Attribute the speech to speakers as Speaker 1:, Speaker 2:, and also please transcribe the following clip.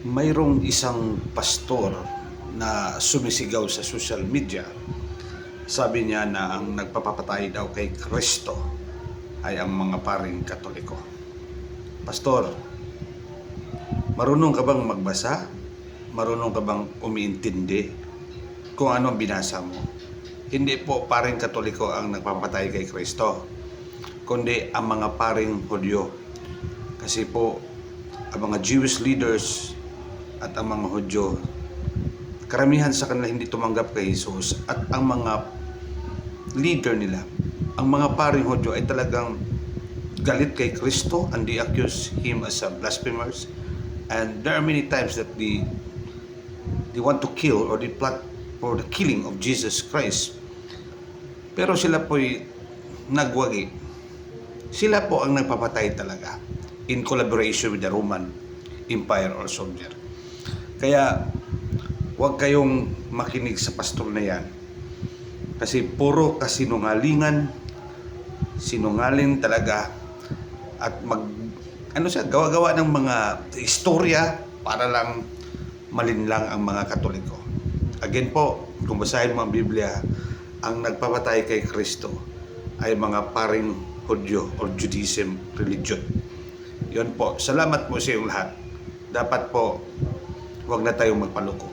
Speaker 1: Mayroong isang pastor na sumisigaw sa social media. Sabi niya na ang nagpapapatay daw kay Kristo ay ang mga paring Katoliko. Pastor, marunong ka bang magbasa? Marunong ka bang umiintindi kung ano ang binasa mo? Hindi po paring Katoliko ang nagpapatay kay Kristo, kundi ang mga paring Hudyo. Kasi po, ang mga Jewish leaders at ang mga Hudyo, karamihan sa kanila hindi tumanggap kay Jesus, at ang mga leader nila, ang mga paring Hudyo ay talagang galit kay Kristo, and they accuse him as a blasphemer. And there are many times that they want to kill, or they plot for the killing of Jesus Christ. Pero sila po'y nagwagi. Sila po ang nagpapatay talaga in collaboration with the Roman Empire or soldier. Kaya huwag kayong makinig sa pastor na yan, kasi puro kasinungalingan, sinungaling talaga, at gawa-gawa ng mga istorya para lang malinlang ang mga Katoliko. Again po, kung basahin mo ang Biblia, ang nagpapatay kay Kristo ay mga paring Hudyo or Judaism religion. Yun po. Salamat po sa iyong lahat. Dapat po, huwag na tayong magpaloko.